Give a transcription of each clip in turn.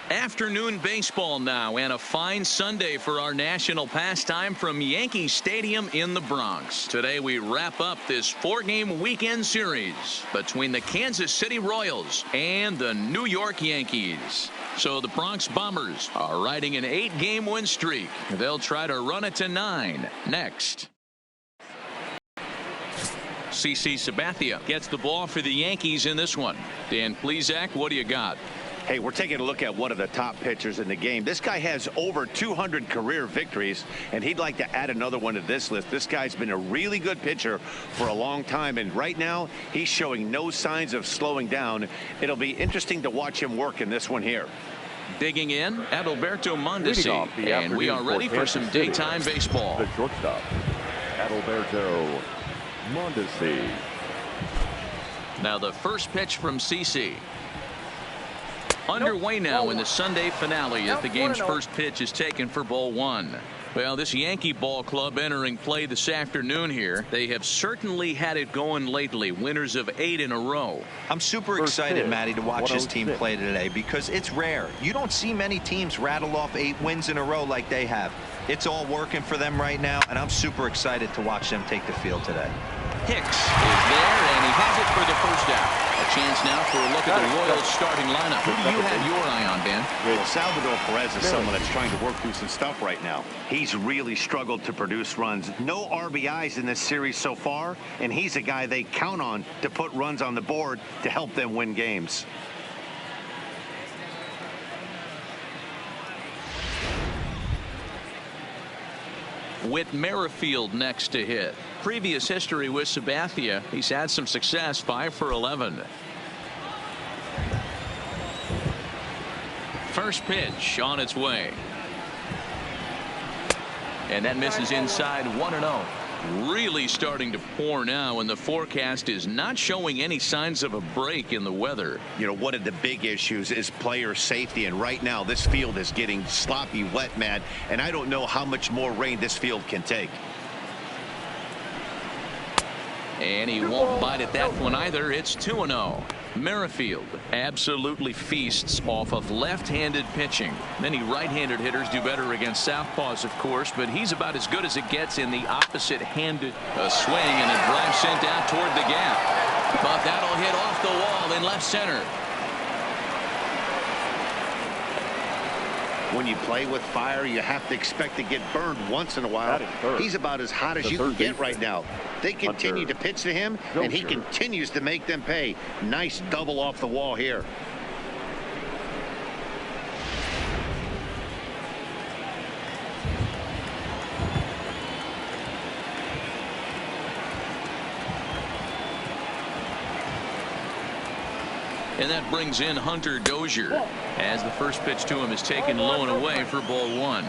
Afternoon baseball now, and a fine Sunday for our national pastime from Yankee Stadium in the Bronx. Today we wrap up this 4-game weekend series between the Kansas City Royals and the New York Yankees. So the Bronx Bombers are riding an 8-game win streak. They'll try to run it to 9 next. CC Sabathia gets the ball for the Yankees in this one. Dan Plesac, what do you got? Hey, we're taking a look at one of the top pitchers in the game. This guy has over 200 career victories, and he'd like to add another one to this list. This guy's been a really good pitcher for a long time, and right now he's showing no signs of slowing down. It'll be interesting to watch him work in this one here. Digging in, Adalberto Mondesi, and we are ready for some daytime baseball. The shortstop, Adalberto Mondesi. Now the first pitch from CC. Underway now in the Sunday finale as the game's first pitch is taken for ball 1. Well, this Yankee ball club entering play this afternoon here. They have certainly had it going lately. Winners of 8 in a row. I'm super excited, Matty, to watch this team play today because it's rare. You don't see many teams rattle off 8 wins in a row like they have. It's all working for them right now, and I'm super excited to watch them take the field today. Hicks is there, and he has it for the first out. A chance now for a look at the Royals starting lineup. Who do you have your eye on, Ben? Well, Salvador Perez is someone that's trying to work through some stuff right now. He's really struggled to produce runs. No RBIs in this series so far, and he's a guy they count on to put runs on the board to help them win games. Whit Merrifield next to hit. Previous history with Sabathia, he's had some success, 5 for 11. First pitch on its way. And that misses inside, 1-0. Really starting to pour now, and the forecast is not showing any signs of a break in the weather. You know, one of the big issues is player safety, and right now this field is getting sloppy wet, Matt, and I don't know how much more rain this field can take. And he won't bite at that one either. It's 2-0. Merrifield absolutely feasts off of left-handed pitching. Many right-handed hitters do better against southpaws, of course, but he's about as good as it gets in the opposite-handed swing, and a drive sent out toward the gap. But that'll hit off the wall in left center. When you play with fire, you have to expect to get burned once in a while. He's about as hot as you can get right now. They continue to pitch to him, and he continues to make them pay. Nice double off the wall here. And that brings in Hunter Dozier as the first pitch to him is taken low and away for ball 1.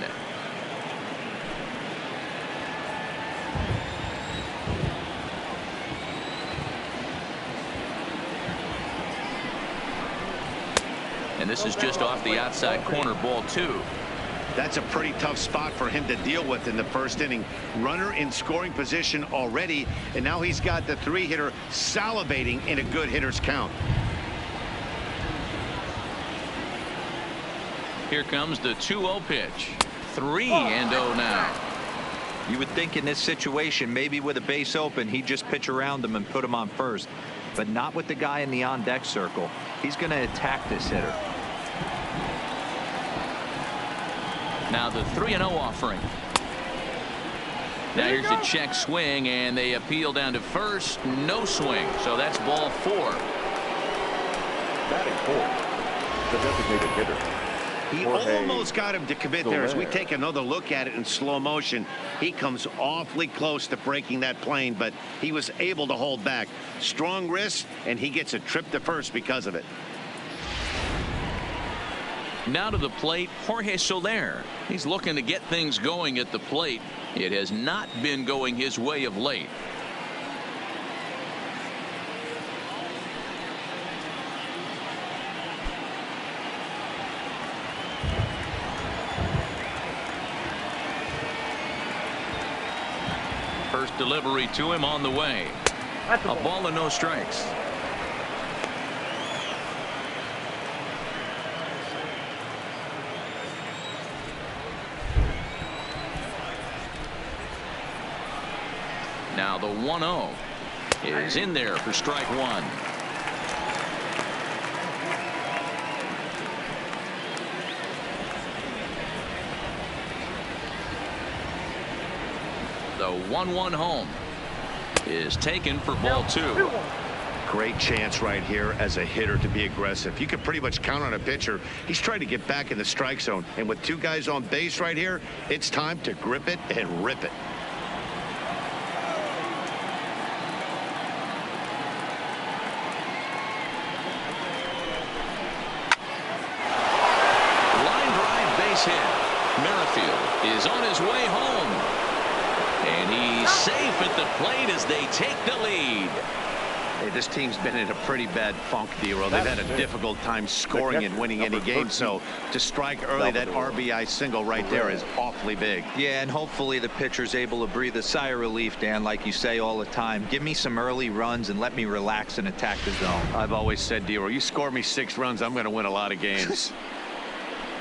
And this is just off the outside corner, ball 2. That's a pretty tough spot for him to deal with in the first inning. Runner in scoring position already, and now he's got the 3-hitter salivating in a good hitter's count. Here comes the 2-0 pitch. 3-0 now. You would think in this situation, maybe with a base open, he'd just pitch around him and put him on first. But not with the guy in the on-deck circle. He's going to attack this hitter. Now the 3-0 offering. Now here's a check swing, and they appeal down to first. No swing. So that's ball 4. Batting fourth, the designated hitter. He almost got him to commit there. As we take another look at it in slow motion, he comes awfully close to breaking that plane, but he was able to hold back. Strong wrist, and he gets a trip to first because of it. Now to the plate, Jorge Soler. He's looking to get things going at the plate. It has not been going his way of late. First delivery to him on the way. A ball and no strikes. Now the 1-0 is in there for strike one. The 1-1 home is taken for ball two. Great chance right here as a hitter to be aggressive. You can pretty much count on a pitcher. He's trying to get back in the strike zone. And with two guys on base right here, it's time to grip it and rip it. Line drive base hit. Merrifield is on his way home. And he's safe at the plate as they take the lead. Hey, this team's been in a pretty bad funk, D-Roll. They've had a difficult time scoring and winning any game. So to strike early, that RBI single right there is awfully big. Yeah, and hopefully the pitcher's able to breathe a sigh of relief, Dan, like you say all the time. Give me some early runs and let me relax and attack the zone. I've always said, D-Roll, you score me 6 runs, I'm going to win a lot of games.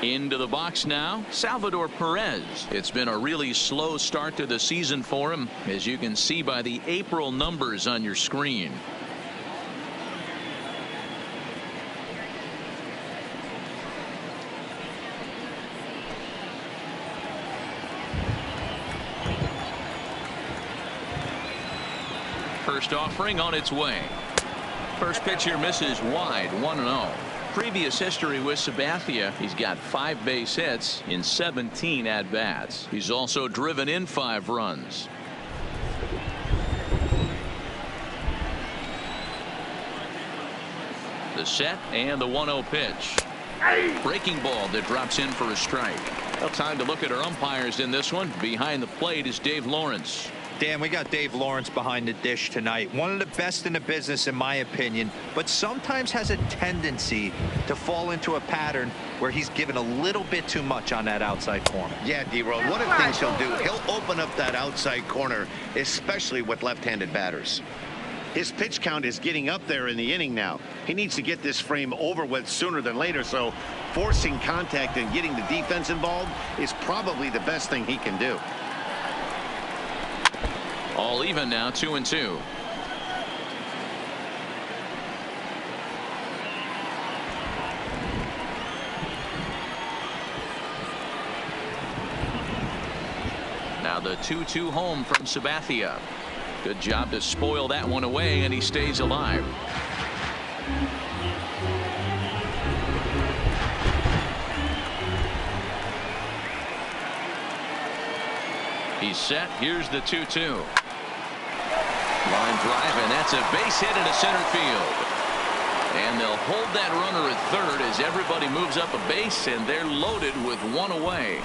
Into the box now, Salvador Perez. It's been a really slow start to the season for him, as you can see by the April numbers on your screen. First offering on its way. First pitch here misses wide, 1-0. Previous history with Sabathia, he's got 5 base hits in 17 at-bats. He's also driven in 5 runs. The set and the 1-0 pitch. Breaking ball that drops in for a strike. Well, time to look at our umpires in this one. Behind the plate is Dave Lawrence. Dan, we got Dave Lawrence behind the dish tonight. One of the best in the business, in my opinion, but sometimes has a tendency to fall into a pattern where he's given a little bit too much on that outside corner. Yeah, D-Roll, one of the things he'll do, he'll open up that outside corner, especially with left-handed batters. His pitch count is getting up there in the inning now. He needs to get this frame over with sooner than later, so forcing contact and getting the defense involved is probably the best thing he can do. All even now, 2-2. Now the 2-2 home from Sabathia. Good job to spoil that one away, and he stays alive. He's set. Here's the 2-2. Line drive, and that's a base hit into center field. And they'll hold that runner at third as everybody moves up a base, and they're loaded with one away.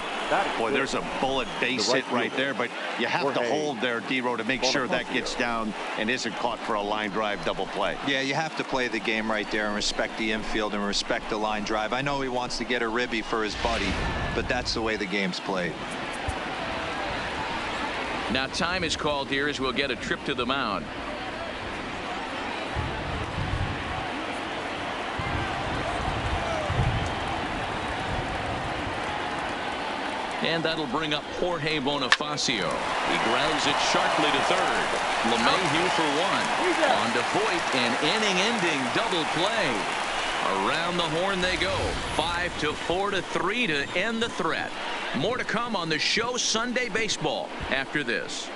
Boy, there's a bullet base hit right there, but you have to hold there, D-Roll, to make sure that gets down and isn't caught for a line drive double play. Yeah, you have to play the game right there and respect the infield and respect the line drive. I know he wants to get a ribby for his buddy, but that's the way the game's played. Now time is called here as we'll get a trip to the mound. And that'll bring up Jorge Bonifacio. He grounds it sharply to third. LeMahieu for one. On to Voit, an inning-ending double play. Around the horn they go. 5-4-3 to end the threat. More to come on the show Sunday Baseball after this.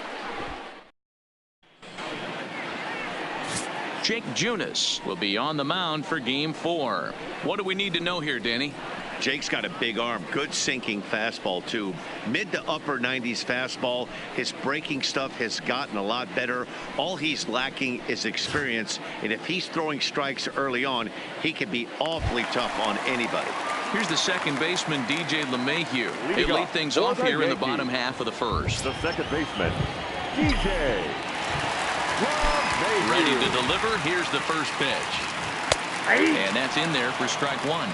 Jake Junis will be on the mound for Game 4. What do we need to know here, Danny? Jake's got a big arm, good sinking fastball too. Mid to upper 90s fastball. His breaking stuff has gotten a lot better. All he's lacking is experience, and if he's throwing strikes early on, he can be awfully tough on anybody. Here's the second baseman, DJ LeMahieu. He'll lead things off here in the bottom half of the first. The second baseman, DJ LeMahieu. Ready to deliver. Here's the first pitch. And that's in there for strike one.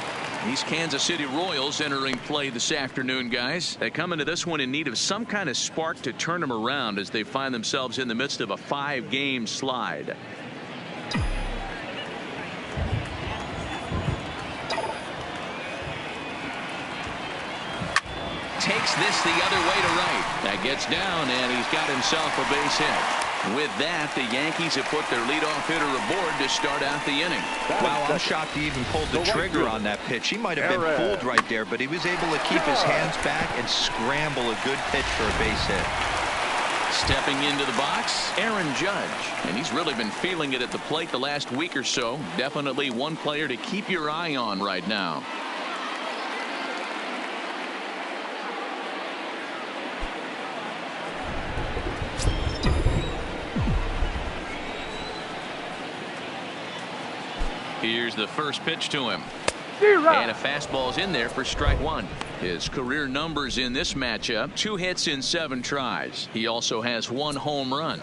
These Kansas City Royals entering play this afternoon, guys. They come into this one in need of some kind of spark to turn them around as they find themselves in the midst of a 5-game slide. Takes this the other way to right. That gets down, and he's got himself a base hit. With that, the Yankees have put their leadoff hitter aboard to start out the inning. Wow, I'm shocked he even pulled the trigger on that pitch. He might have been fooled right there, but he was able to keep his hands back and scramble a good pitch for a base hit. Stepping into the box, Aaron Judge. And he's really been feeling it at the plate the last week or so. Definitely one player to keep your eye on right now. Here's the first pitch to him. And a fastball's in there for strike one. His career numbers in this matchup: 2 hits in 7 tries. He also has 1 home run.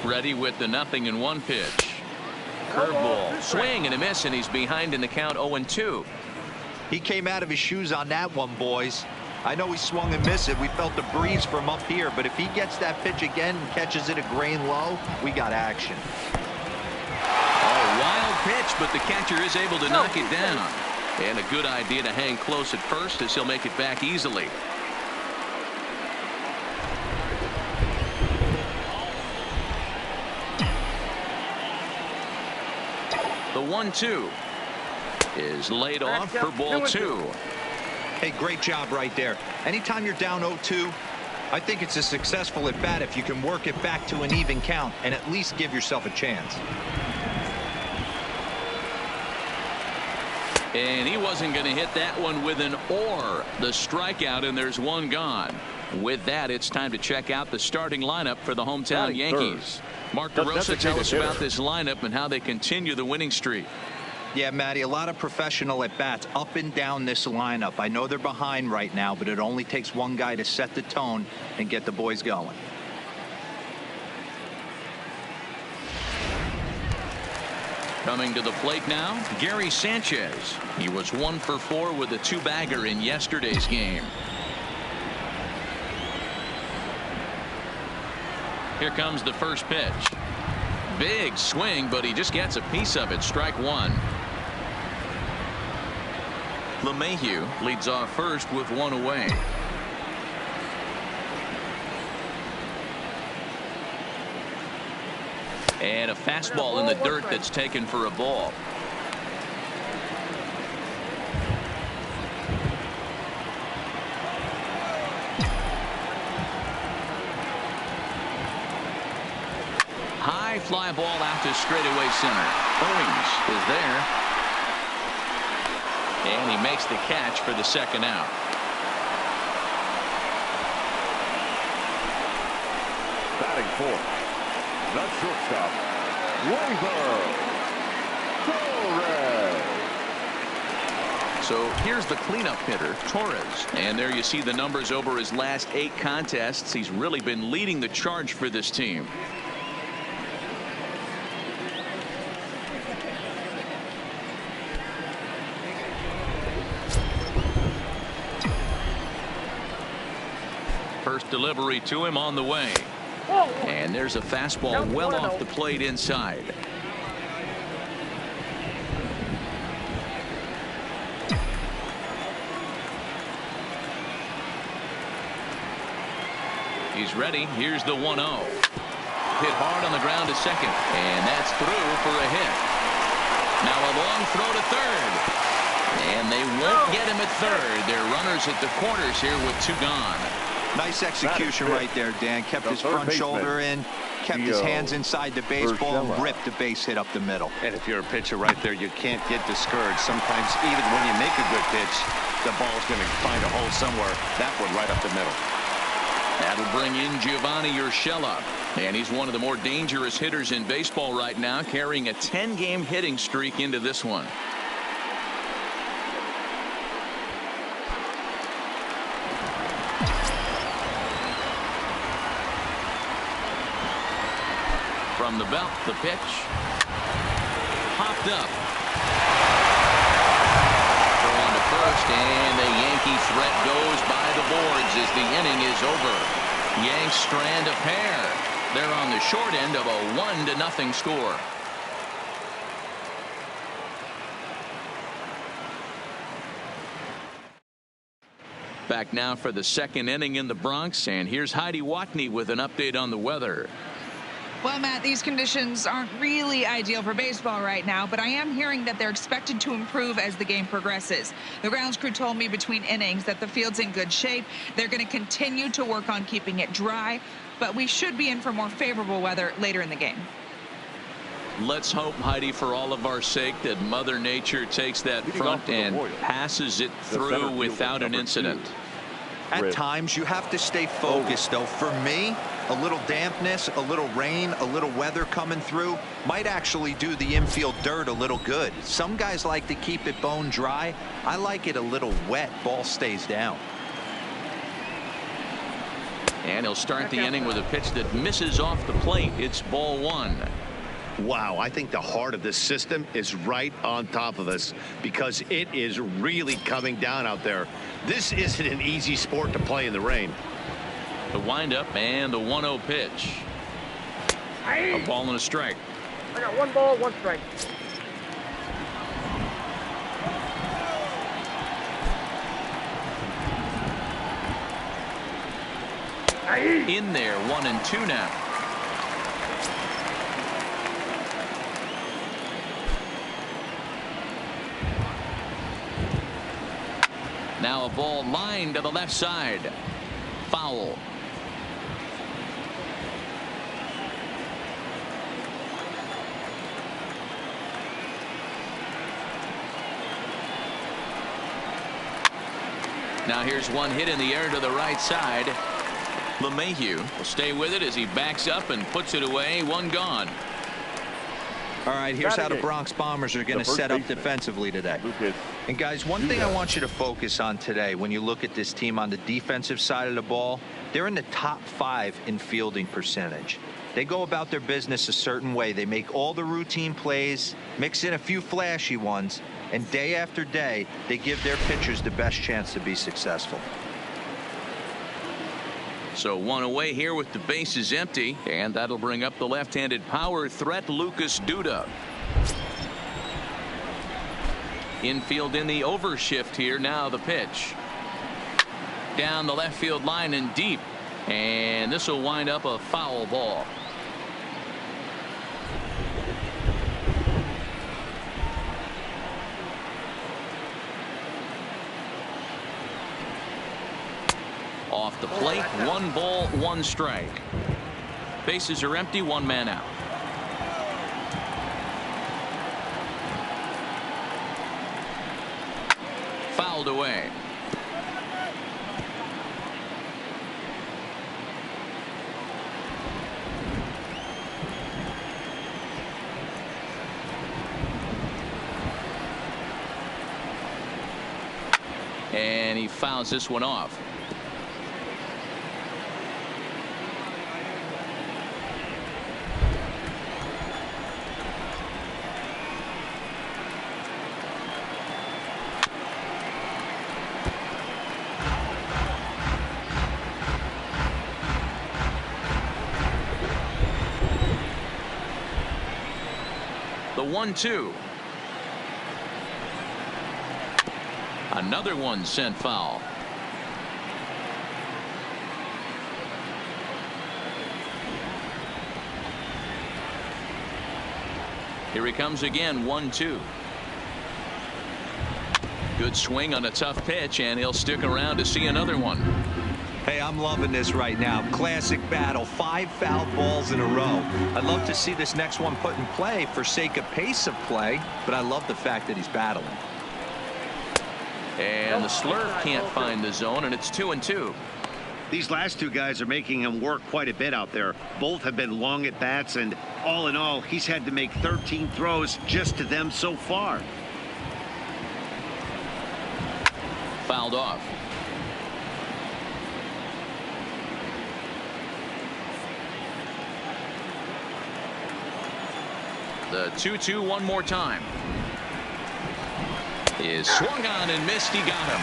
Ready with the 0-1 pitch. Curveball, swing and a miss, and he's behind in the count 0-2. He came out of his shoes on that one, boys. I know he swung and missed it. We felt the breeze from up here, but if he gets that pitch again and catches it a grain low, we got action. Oh, wild pitch, but the catcher is able to knock it down. And a good idea to hang close at first, as he'll make it back easily. The 1-2 is laid off for ball 2. Hey, great job right there. Anytime you're down 0-2, I think it's a successful at bat if you can work it back to an even count and at least give yourself a chance. And he wasn't going to hit that one with an or. The strikeout, and there's one gone. With that, it's time to check out the starting lineup for the hometown Yankees. Mark DeRosa, tell us about this lineup and how they continue the winning streak. Yeah, Matty, a lot of professional at-bats up and down this lineup. I know they're behind right now, but it only takes one guy to set the tone and get the boys going. Coming to the plate now, Gary Sanchez. He was 1 for 4 with a 2-bagger in yesterday's game. Here comes the first pitch. Big swing, but he just gets a piece of it. Strike one. LeMahieu leads off first with 1 away. And a fastball in the dirt that's taken for a ball. High fly ball out to straightaway center. Owings is there. And he makes the catch for the second out. Batting fourth, the shortstop, Torres. So here's the cleanup hitter, Torres. And there you see the numbers over his last 8 contests. He's really been leading the charge for this team. First delivery to him on the way. And there's a fastball well off the plate inside. He's ready. Here's the 1-0. Hit hard on the ground to second. And that's through for a hit. Now a long throw to third. And they won't get him at third. They're runners at the corners here with 2 gone. Nice execution right there, Dan. Kept his front shoulder in, kept his hands inside the baseball, and ripped the base hit up the middle. And if you're a pitcher right there, you can't get discouraged. Sometimes even when you make a good pitch, the ball's going to find a hole somewhere. That one right up the middle. That'll bring in Giovanni Urshela. And he's one of the more dangerous hitters in baseball right now, carrying a 10-game hitting streak into this one. From the belt, the pitch. Popped up. Throw on to first, and the Yankee threat goes by the boards as the inning is over. Yanks strand a pair. They're on the short end of a 1-0 score. Back now for the second inning in the Bronx, and here's Heidi Watney with an update on the weather. Well, Matt, these conditions aren't really ideal for baseball right now, but I am hearing that they're expected to improve as the game progresses. The grounds crew told me between innings that the field's in good shape. They're going to continue to work on keeping it dry, but we should be in for more favorable weather later in the game. Let's hope, Heidi, for all of our sake, that Mother Nature takes that front and passes it through without an incident. At times, you have to stay focused, though. For me, a little dampness, a little rain, a little weather coming through might actually do the infield dirt a little good. Some guys like to keep it bone dry. I like it a little wet. Ball stays down. And he'll start the inning with a pitch that misses off the plate. It's ball one. Wow, I think the heart of this system is right on top of us because it is really coming down out there. This isn't an easy sport to play in the rain. The windup and the 1-0 pitch. A ball and a strike. I got 1 ball, 1 strike. In there, 1-2 now. Now a ball lined to the left side. Foul. Now here's one hit in the air to the right side. LeMahieu will stay with it as he backs up and puts it away. One gone. All right, here's how the Bronx Bombers are going to set up defensively today. And guys, one thing I want you to focus on today when you look at this team on the defensive side of the ball, they're in the top 5 in fielding percentage. They go about their business a certain way. They make all the routine plays, mix in a few flashy ones, and day after day, they give their pitchers the best chance to be successful. So one away here with the bases empty, and that'll bring up the left-handed power threat, Lucas Duda. Infield in the overshift here. Now the pitch. Down the left field line and deep. And this will wind up a foul ball. Off the plate, 1 ball, 1 strike. Bases are empty, 1 man out. Fouled away. And he fouls this one off. The 1-2. Another one sent foul. Here he comes again, 1-2. Good swing on a tough pitch, and he'll stick around to see another one. Hey, I'm loving this right now. Classic battle. 5 foul balls in a row. I'd love to see this next one put in play for sake of pace of play, but I love the fact that he's battling. And the slurve can't find the zone, and it's 2-2. These last 2 guys are making him work quite a bit out there. Both have been long at bats, and all in all, he's had to make 13 throws just to them so far. Fouled off. The 2-2 one more time. Is swung on and missed. He got him.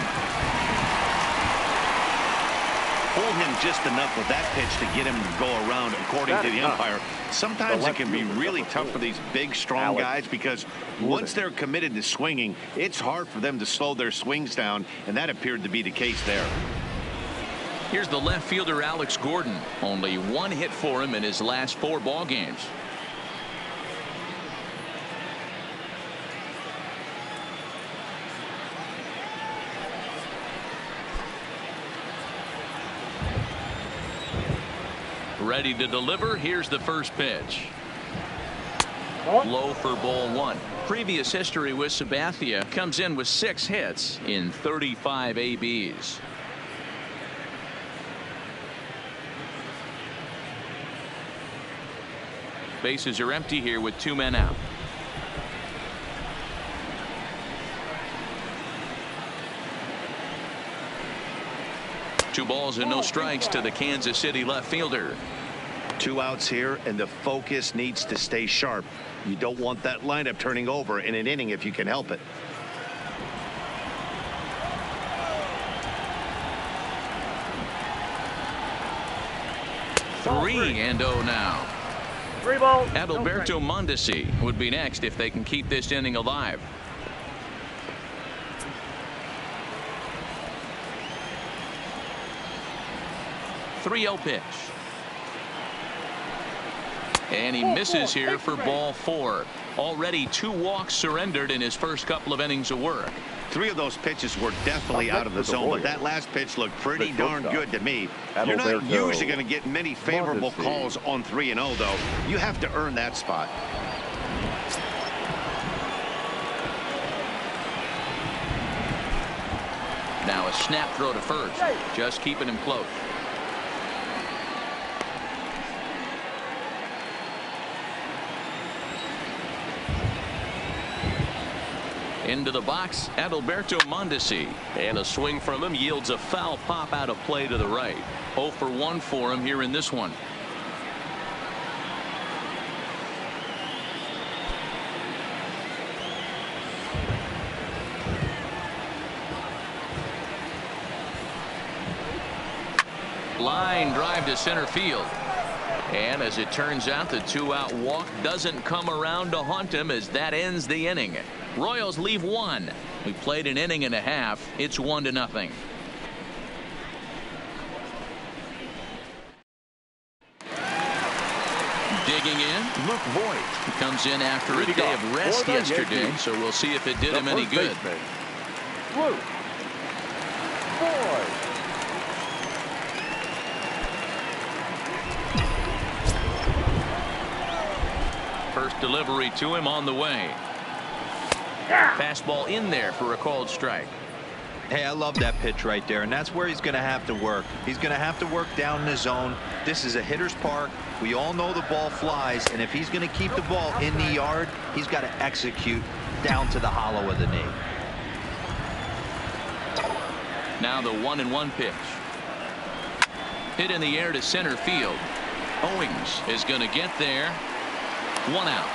pulled him just enough with that pitch to get him to go around, according to the umpire. Sometimes it can be really tough for these big, strong guys because once they're committed to swinging, it's hard for them to slow their swings down, and that appeared to be the case there. Here's the left fielder, Alex Gordon. Only one hit for him in his last 4 ball games. Ready to deliver. Here's the first pitch. Low for ball 1. Previous history with Sabathia comes in with 6 hits in 35 ABs. Bases are empty here with 2 men out. Two balls and no strikes to the Kansas City left fielder. 2 outs here, and the focus needs to stay sharp. You don't want that lineup turning over in an inning if you can help it. Three and 0 now. 3 balls. Adalberto Mondesi would be next if they can keep this inning alive. .3-0 pitch. And he misses here for ball 4. Already 2 walks surrendered in his first couple of innings of work. 3 of those pitches were definitely out of the zone, but that last pitch looked pretty darn good to me. You're not usually going to get many favorable calls on 3-0, though. You have to earn that spot. Now a snap throw to first, just keeping him close. Into the box, Adalberto Mondesi, and a swing from him yields a foul pop out of play to the right. 0 for 1 for him here in this one. Line drive to center field. And as it turns out, the 2-out walk doesn't come around to haunt him as that ends the inning. Royals leave 1. We played an inning and a half. It's 1-0. Digging in, Luke Voigt. He comes in after a day of rest yesterday, so we'll see if it did him any good. Luke Voigt. First delivery to him on the way. Fastball in there for a called strike. Hey, I love that pitch right there, and that's where he's going to have to work. He's going to have to work down in the zone. This is a hitter's park. We all know the ball flies, and if he's going to keep the ball in the yard, he's got to execute down to the hollow of the knee. Now the 1-1 pitch. Hit in the air to center field. Owings is going to get there. 1 out.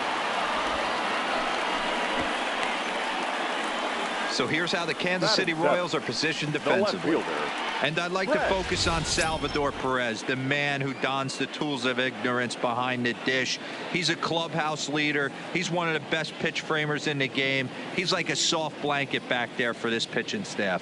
So here's how the Kansas City Royals are positioned defensively. And I'd like to focus on Salvador Perez, the man who dons the tools of ignorance behind the dish. He's a clubhouse leader. He's one of the best pitch framers in the game. He's like a soft blanket back there for this pitching staff.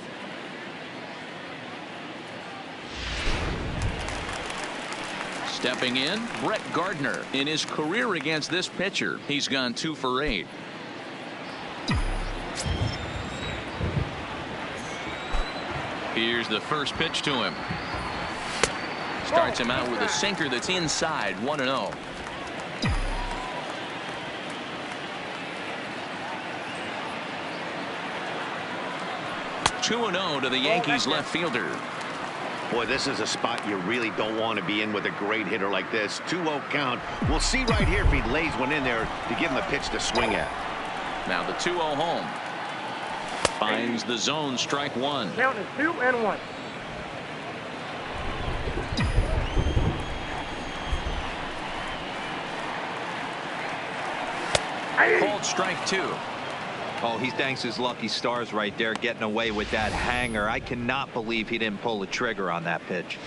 Stepping in, Brett Gardner. In his career against this pitcher, he's gone 2 for 8. Here's the first pitch to him. Starts him out with a sinker that's inside. 1-0. (2-0) to the Yankees left fielder. Boy, this is a spot you really don't want to be in with a great hitter like this. 2-0 count. We'll see right here if he lays one in there to give him a pitch to swing at. Now the 2-0 home. Finds the zone, strike 1. Count is 2-1. Called strike 2. Oh, he thanks his lucky stars right there, getting away with that hanger. I cannot believe he didn't pull the trigger on that pitch.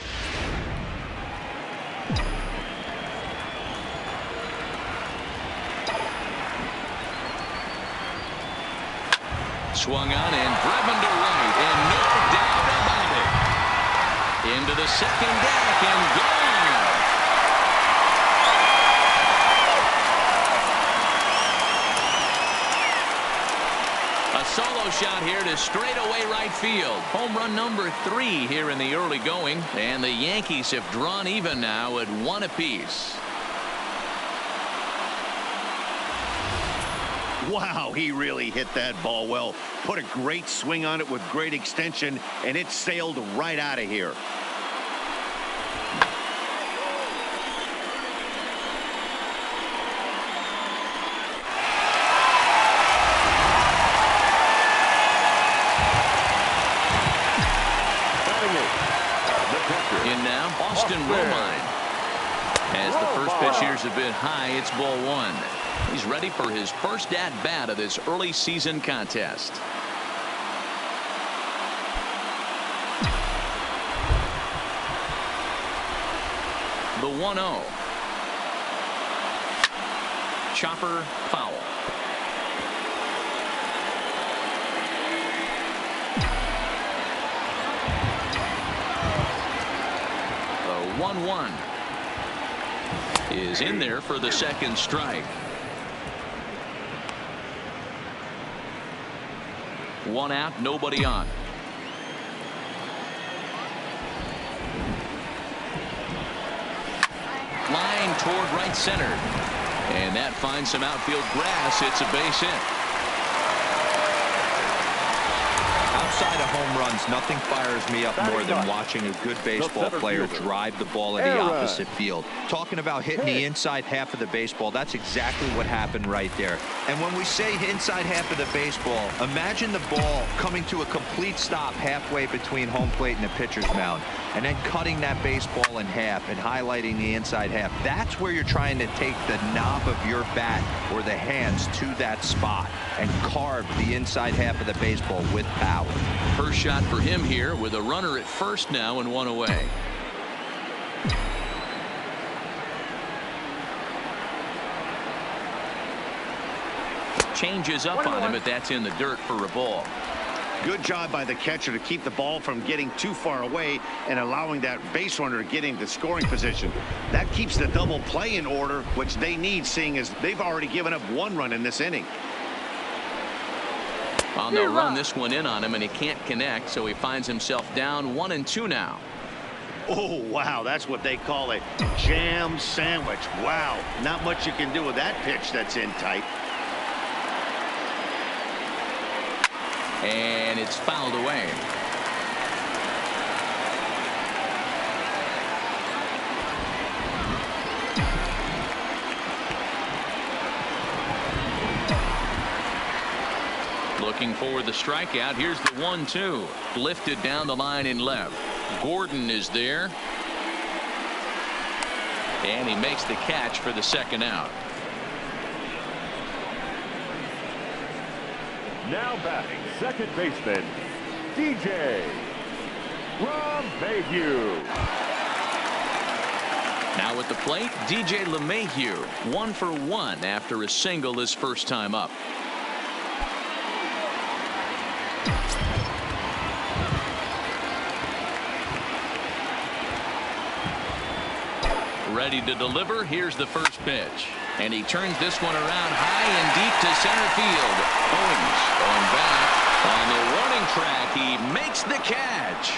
Swung on and driven to right, and no doubt about it. Into the second deck and gone. A solo shot here to straightaway right field. Home run number 3 here in the early going, and the Yankees have drawn even now at 1 apiece. Wow, he really hit that ball well. Put a great swing on it with great extension, and it sailed right out of here. In now, Austin Romine. As the first pitch here's a bit high, it's ball 1. He's ready for his first at-bat of this early season contest. The 1-0. Chopper foul. The 1-1 is in there for the second strike. 1 out, nobody on. Line toward right center. And that finds some outfield grass. It's a base hit. Outside of home runs, nothing fires me up more than watching a good baseball player drive the ball at the opposite field. Talking about hitting the inside half of the baseball, that's exactly what happened right there. And when we say inside half of the baseball, imagine the ball coming to a complete stop halfway between home plate and the pitcher's mound, and then cutting that baseball in half and highlighting the inside half. That's where you're trying to take the knob of your bat or the hands to that spot and carve the inside half of the baseball with power. First shot for him here with a runner at first now and 1 away. Changes up on him, but that's in the dirt for a ball. Good job by the catcher to keep the ball from getting too far away and allowing that base runner to get into scoring position. That keeps the double play in order, which they need, seeing as they've already given up 1 run in this inning. On the run, this one in on him, and he can't connect, so he finds himself down 1-2 now. Oh, wow, that's what they call a jam sandwich. Wow, not much you can do with that pitch that's in tight. And it's fouled away. Looking for the strikeout. Here's the 1-2. Lifted down the line in left. Gordon is there. And he makes the catch for the second out. Now batting, second baseman, DJ LeMahieu. Now at the plate, DJ LeMahieu, 1 for 1 after a single his first time up. Ready to deliver. Here's the first pitch. And he turns this one around high and deep to center field. Owens going back on the warning track. He makes the catch.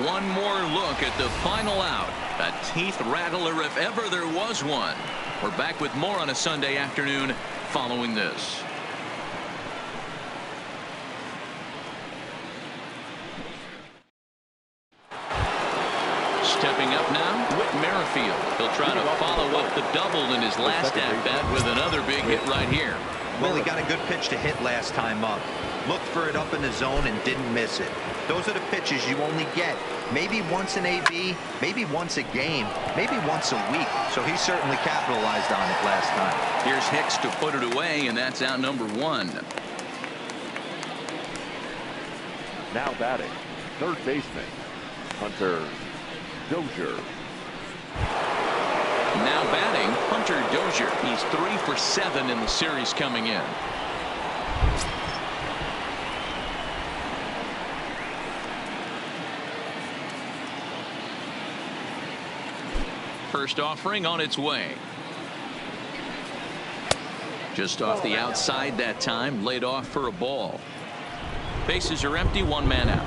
One more look at the final out. A teeth rattler if ever there was one. We're back with more on a Sunday afternoon following this. Stepping up now, Whit Merrifield. He'll try to follow up the double in his last at-bat with another big hit right here. Well, he got a good pitch to hit last time up. looked for it up in the zone and didn't miss it. Those are the pitches you only get maybe once in AB, maybe once a game, maybe once a week. So he certainly capitalized on it last time. Here's Hicks to put it away, and that's out number 1. Now batting, third baseman, Hunter Dozier. Now batting, Hunter Dozier. He's 3 for 7 in the series coming in. First offering on its way. Just off the outside that time, laid off for a ball. Bases are empty, 1 man out.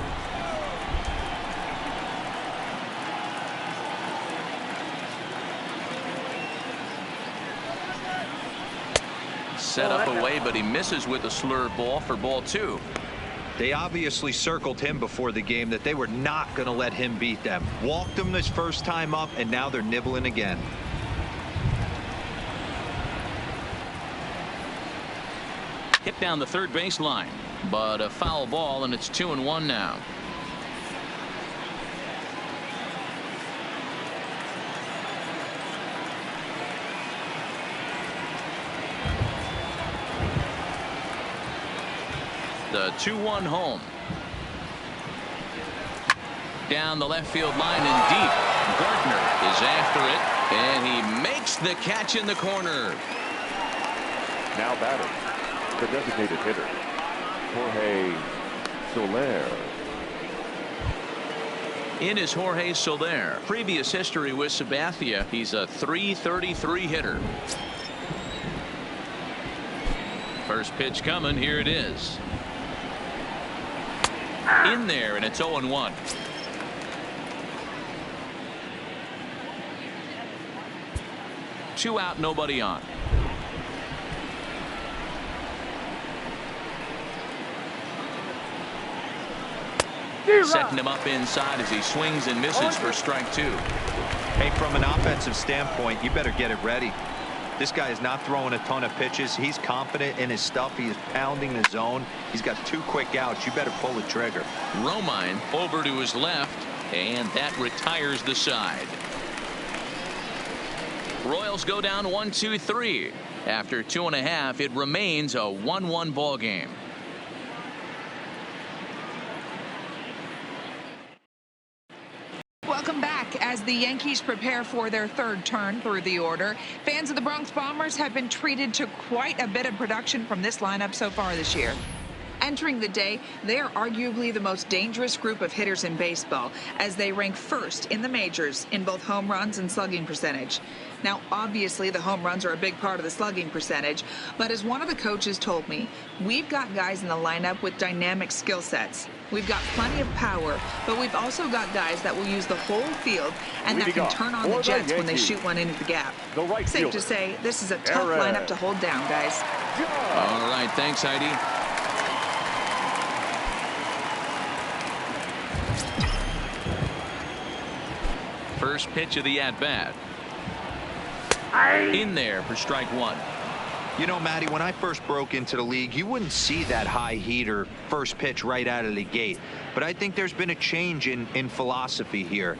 Set up away, but he misses with a slurve ball for ball 2. They obviously circled him before the game that they were not going to let him beat them. Walked him this first time up, and now they're nibbling again. Hit down the third baseline, but a foul ball, and it's 2-1 now. The 2-1 home. Down the left field line and deep. Gardner is after it, and he makes the catch in the corner. Now batting, the designated hitter, Jorge Soler. In is Jorge Soler. Previous history with Sabathia, he's a .333 hitter. First pitch coming, here it is. In there, and it's 0-1. Two out, nobody on. Setting him up inside as he swings and misses for strike 2. Hey, from an offensive standpoint, you better get it ready. This guy is not throwing a ton of pitches. He's confident in his stuff. He is pounding the zone. He's got 2 quick outs. You better pull the trigger. Romine over to his left, and that retires the side. Royals go down 1-2-3. After 2.5, it remains a 1-1 ball game. Welcome back. As the Yankees prepare for their third turn through the order, fans of the Bronx Bombers have been treated to quite a bit of production from this lineup so far this year. Entering the day, they are arguably the most dangerous group of hitters in baseball, as they rank first in the majors in both home runs and slugging percentage. Now, obviously, the home runs are a big part of the slugging percentage, but as one of the coaches told me, we've got guys in the lineup with dynamic skill sets. We've got plenty of power, but we've also got guys that will use the whole field and that can turn on the jets when they shoot one into the gap. Safe to say, this is a tough lineup to hold down, guys. All right, thanks, Heidi. First pitch of the at-bat. In there for strike 1. You know, Matty, when I first broke into the league, you wouldn't see that high heater first pitch right out of the gate. But I think there's been a change in philosophy here.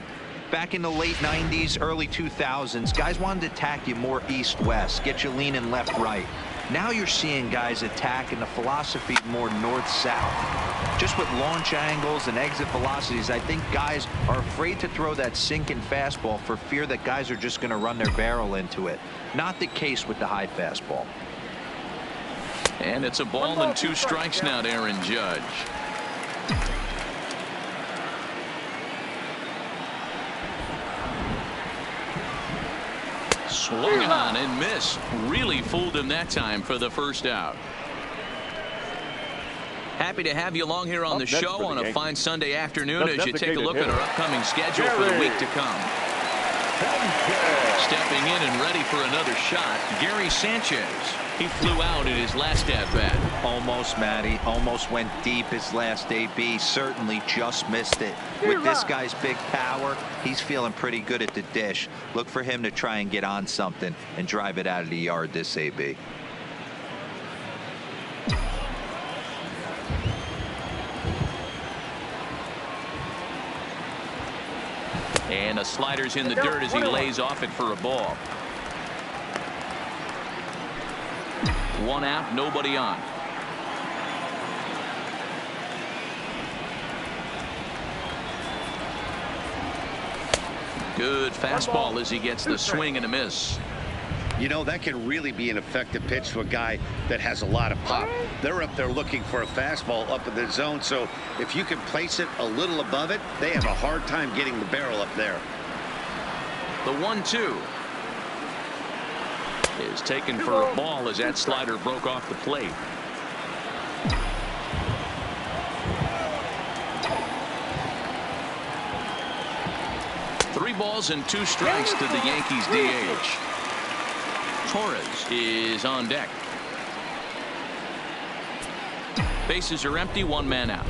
Back in the late 90s, early 2000s, guys wanted to attack you more east-west, get you leaning left-right. Now you're seeing guys attacking the philosophy more north-south. Just with launch angles and exit velocities, I think guys are afraid to throw that sinking fastball for fear that guys are just going to run their barrel into it. Not the case with the high fastball. And it's a ball and 2 strikes now to Aaron Judge. Swung on and missed. Really fooled him that time for the first out. Happy to have you along here on the show on a fine Sunday afternoon as you take a look at our upcoming schedule for the week to come. Stepping in and ready for another shot, Gary Sanchez. He flew out in his last at-bat. Almost, Matty. Almost went deep his last AB. Certainly just missed it. With this guy's big power, he's feeling pretty good at the dish. Look for him to try and get on something and drive it out of the yard this AB. And a slider's in the dirt as he lays off it for a ball. 1 out, nobody on. Good fastball as he gets the swing and a miss. You know, that can really be an effective pitch to a guy that has a lot of pop. They're up there looking for a fastball up in the zone, so if you can place it a little above it, they have a hard time getting the barrel up there. The 1-2 is taken for a ball as that slider broke off the plate. Three balls and 2 strikes to the Yankees DH. Torres is on deck. Bases are empty, 1 man out.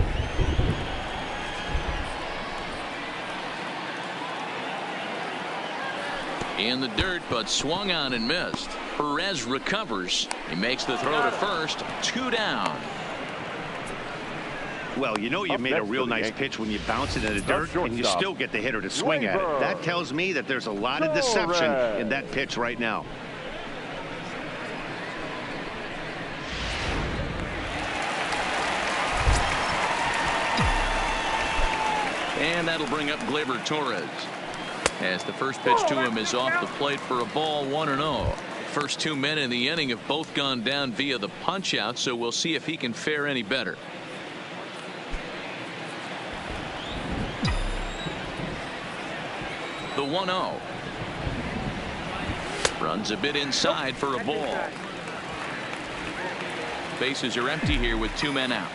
In the dirt, but swung on and missed. Perez recovers. He makes the throw to first. 2 down. Well, you know you made a real nice pitch when you bounce it in the dirt and you still get the hitter to swing at it. That tells me that there's a lot of deception in that pitch right now. And that'll bring up Gleyber Torres, as the first pitch to him is off the plate for a ball. 1-0. First 2 men in the inning have both gone down via the punch out, so we'll see if he can fare any better. The 1-0 runs a bit inside for a ball. Bases are empty here with 2 men out.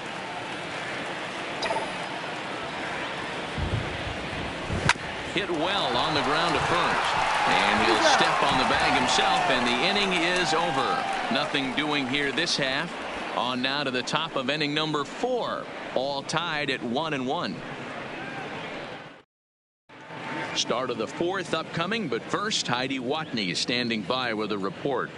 Hit well on the ground to first. And he'll step on the bag himself, and the inning is over. Nothing doing here this half. On now to the top of inning number 4. All tied at 1-1. Start of the 4th upcoming, but first, Heidi Watney is standing by with a report.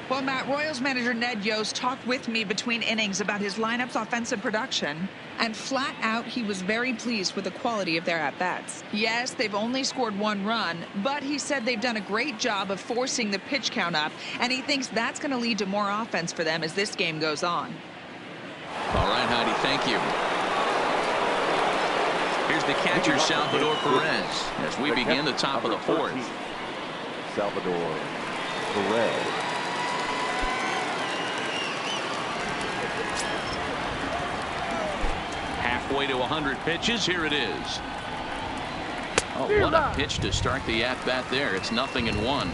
Well, Matt, Royals manager Ned Yost talked with me between innings about his lineup's offensive production, and flat out he was very pleased with the quality of their at-bats. Yes, they've only scored 1 run, but he said they've done a great job of forcing the pitch count up, and he thinks that's going to lead to more offense for them as this game goes on. All right, Heidi, thank you. Here's the catcher, Salvador Perez, as we begin the top of the 4th. Salvador Perez. Halfway to 100 pitches. Here it is. Oh, what a pitch to start the at-bat there. It's 0-1.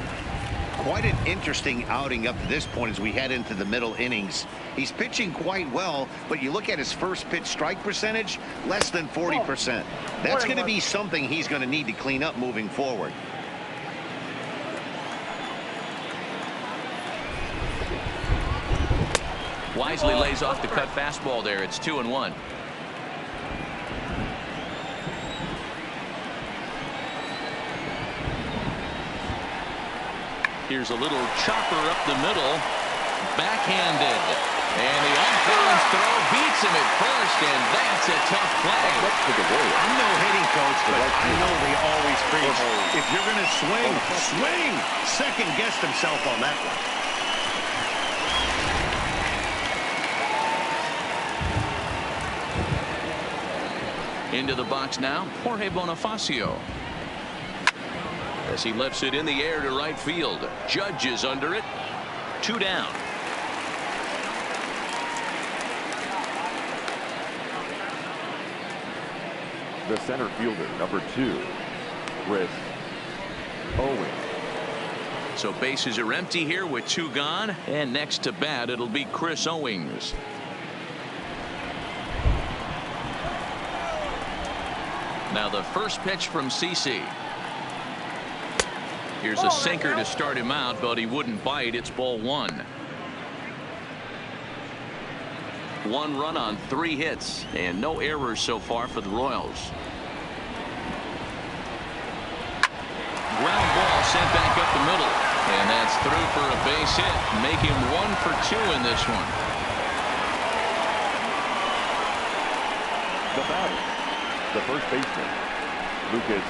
Quite an interesting outing up to this point as we head into the middle innings. He's pitching quite well, but you look at his first pitch strike percentage, less than 40%. That's going to be something he's going to need to clean up moving forward. Wisely lays off the cut fastball there. It's 2-1. Here's a little chopper up the middle. Backhanded. And the off-balance throw beats him at first, and that's a tough play. I'm no hitting coach, but I know they always preach, if you're going to swing, swing. Second guessed himself on that one. Into the box now, Jorge Bonifacio, as he lifts it in the air to right field. Judge is under it. 2 down. The center fielder, number 2, Chris Owings. So bases are empty here with 2 gone, and next to bat it'll be Chris Owings. Now the first pitch from CC. Here's a sinker to start him out, but he wouldn't bite. It's ball 1. 1 run on 3 hits, and no errors so far for the Royals. Ground ball sent back up the middle, and that's through for a base hit. Make him 1 for 2 in this one. The batter, the first baseman, Lucas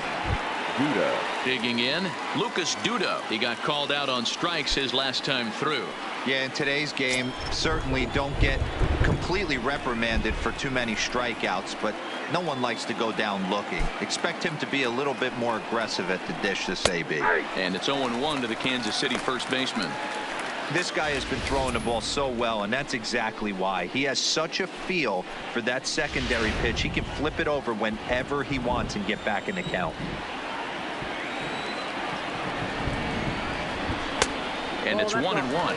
Duda. Digging in, Lucas Duda. He got called out on strikes his last time through. Yeah, in today's game, certainly don't get completely reprimanded for too many strikeouts, but no one likes to go down looking. Expect him to be a little bit more aggressive at the dish this AB. And it's 0-1 to the Kansas City first baseman. This guy has been throwing the ball so well, and that's exactly why. He has such a feel for that secondary pitch. He can flip it over whenever he wants and get back in the count. And it's 1-1.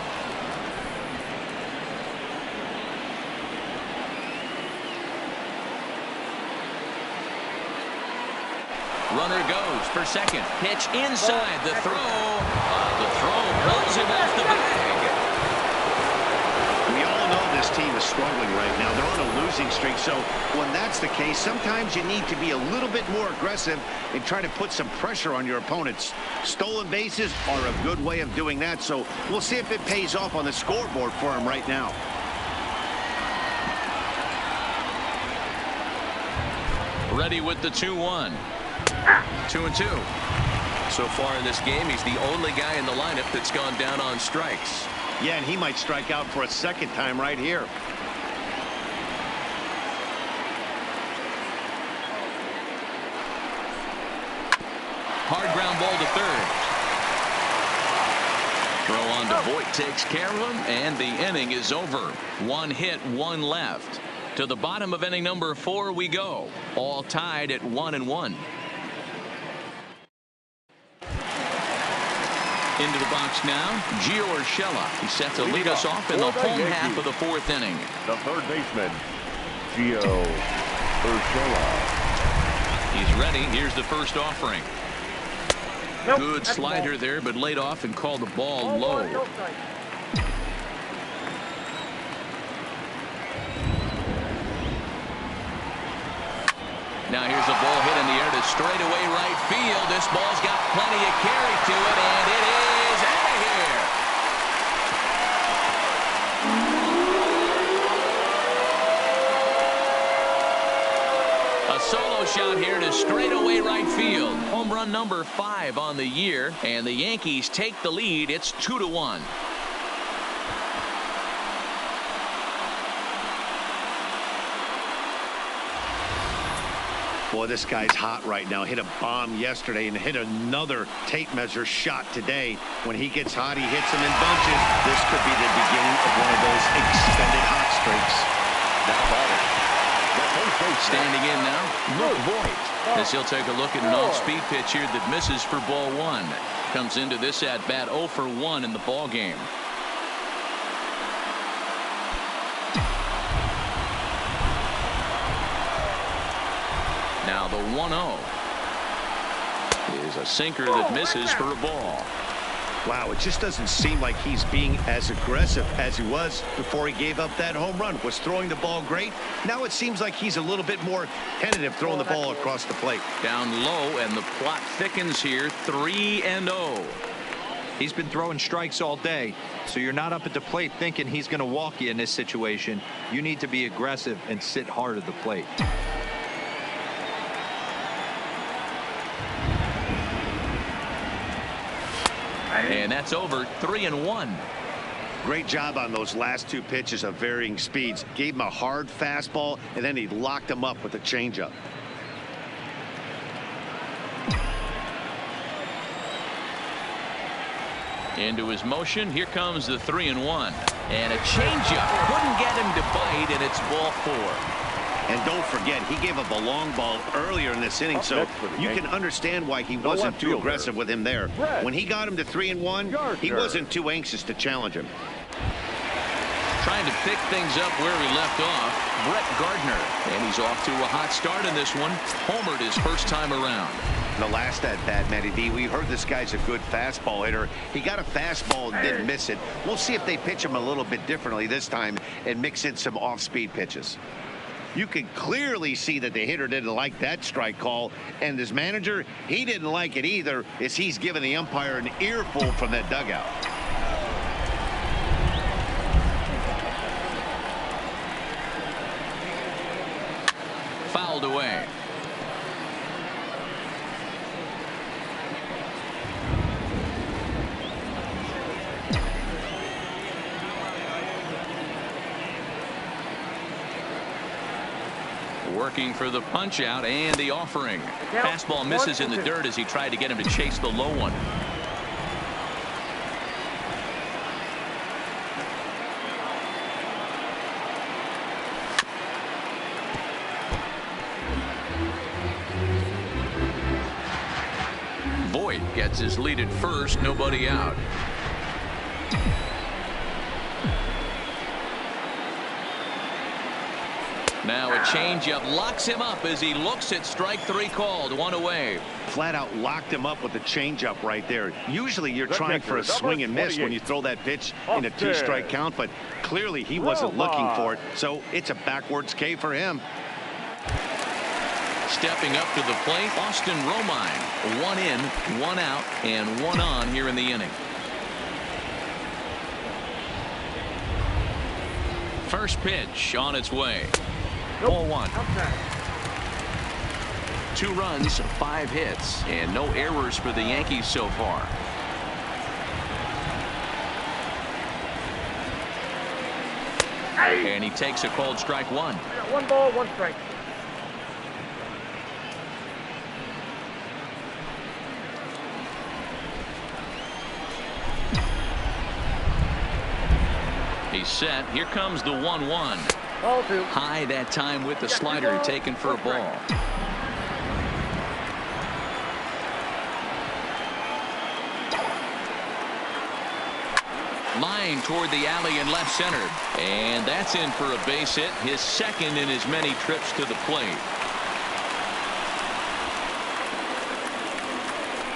Runner goes for second. Pitch inside. The throw. The throw pulls him off the bag. We all know this team is struggling right now. They're on a losing streak. So when that's the case, sometimes you need to be a little bit more aggressive and try to put some pressure on your opponents. Stolen bases are a good way of doing that. So we'll see if it pays off on the scoreboard for him right now. Ready with the 2-1. 2-2. So far in this game, he's the only guy in the lineup that's gone down on strikes. Yeah, and he might strike out for a second time right here. Hard ground ball to third. Throw on to Voit takes care of him, and the inning is over. 1 hit, 1 left. To the bottom of inning number 4 we go. All tied at 1-1. Into the box now, Gio Urshela. He's set to lead us off in the home half of the 4th inning. The third baseman, Gio Urshela. He's ready. Here's the first offering. Nope, Good slider there, but laid off and called the ball low. Now here's a ball hit in the air to straightaway right field. This ball's got plenty of carry to it, and it is out of here. A solo shot here to straightaway right field. Home run number 5 on the year, and the Yankees take the lead. It's 2-1. Boy, this guy's hot right now. Hit a bomb yesterday and hit another tape measure shot today. When he gets hot, he hits them in bunches. This could be the beginning of one of those extended hot streaks. Standing in now, Luke Voit. As he'll take a look at an off-speed pitch here that misses for ball 1. Comes into this at-bat 0 for 1 in the ball game. Now the 1-0 is a sinker that misses for a ball. Wow, it just doesn't seem like he's being as aggressive as he was before he gave up that home run. Was throwing the ball great. Now it seems like he's a little bit more tentative throwing the ball across the plate. Down low, and the plot thickens here. 3-0. He's been throwing strikes all day, so you're not up at the plate thinking he's going to walk you in this situation. You need to be aggressive and sit hard at the plate. And that's over. 3-1. Great job on those last 2 pitches of varying speeds. Gave him a hard fastball, and then he locked him up with a changeup. Into his motion. Here comes the 3-1. And a changeup. Couldn't get him to bite, and it's ball 4. And don't forget, he gave up a long ball earlier in this inning, so you can understand why he wasn't too aggressive with him there. When he got him to 3-1, he wasn't too anxious to challenge him. Trying to pick things up where he left off, Brett Gardner. And he's off to a hot start in this one. Homered his first time around. The last at-bat, Matty D, we heard this guy's a good fastball hitter. He got a fastball and didn't miss it. We'll see if they pitch him a little bit differently this time and mix in some off-speed pitches. You can clearly see that the hitter didn't like that strike call, and his manager, he didn't like it either, as he's giving the umpire an earful from that dugout. Fouled away. Working for the punch out and the offering. Fastball misses in the dirt as he tried to get him to chase the low one. Voit gets his lead at first, nobody out. Now a changeup locks him up as he looks at strike three called. One away. Flat out locked him up with the changeup right there. Usually you're trying for a swing and miss when you throw that pitch in a 2-strike count, but clearly he wasn't looking for it, so it's a backwards K for him. Stepping up to the plate, Austin Romine. 1 in, 1 out, and 1 on here in the inning. First pitch on its way. Ball 1. 2 runs, 5 hits, and no errors for the Yankees so far. And he takes a called strike 1. 1 ball, 1 strike. He's set. Here comes the 1-1. Ball 2. High that time with the slider taken for a ball. Line toward the alley in left center. And that's in for a base hit. His second in as many trips to the plate.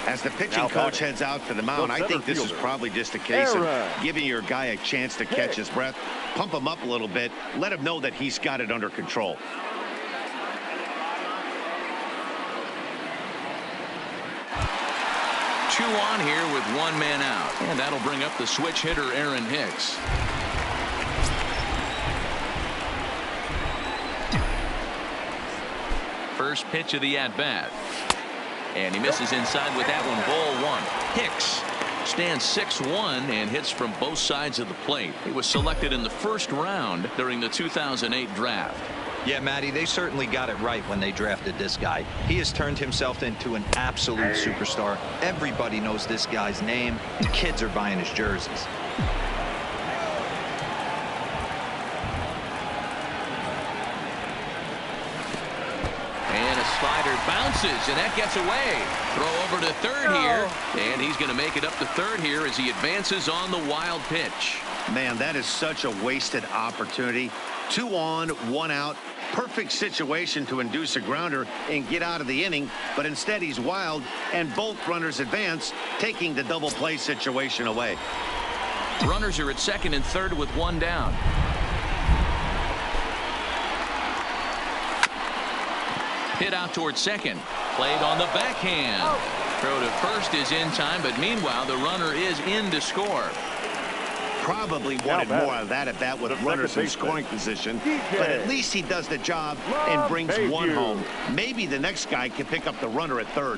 As the pitching coach heads out to the mound, I think this is probably just a case of giving your guy a chance to catch his breath, pump him up a little bit, let him know that he's got it under control. Two on here with 1 man out, and that'll bring up the switch hitter Aaron Hicks. First pitch of the at-bat. And he misses inside with that one. Ball 1. Hicks stands 6'1" and hits from both sides of the plate. He was selected in the first round during the 2008 draft. Yeah, Matty, they certainly got it right when they drafted this guy. He has turned himself into an absolute superstar. Everybody knows this guy's name, and kids are buying his jerseys. Slider bounces, and that gets away. Throw over to third here, and he's going to make it up to third here as he advances on the wild pitch. Man, that is such a wasted opportunity. 2 on, 1 out. Perfect situation to induce a grounder and get out of the inning, but instead he's wild, and both runners advance, taking the double play situation away. Runners are at second and third with 1 down. Hit out towards second. Played on the backhand. Throw to first is in time, but meanwhile the runner is in to score. Probably wanted more of that at bat with runners in scoring position, but at least he does the job and brings 1 home. Maybe the next guy can pick up the runner at third.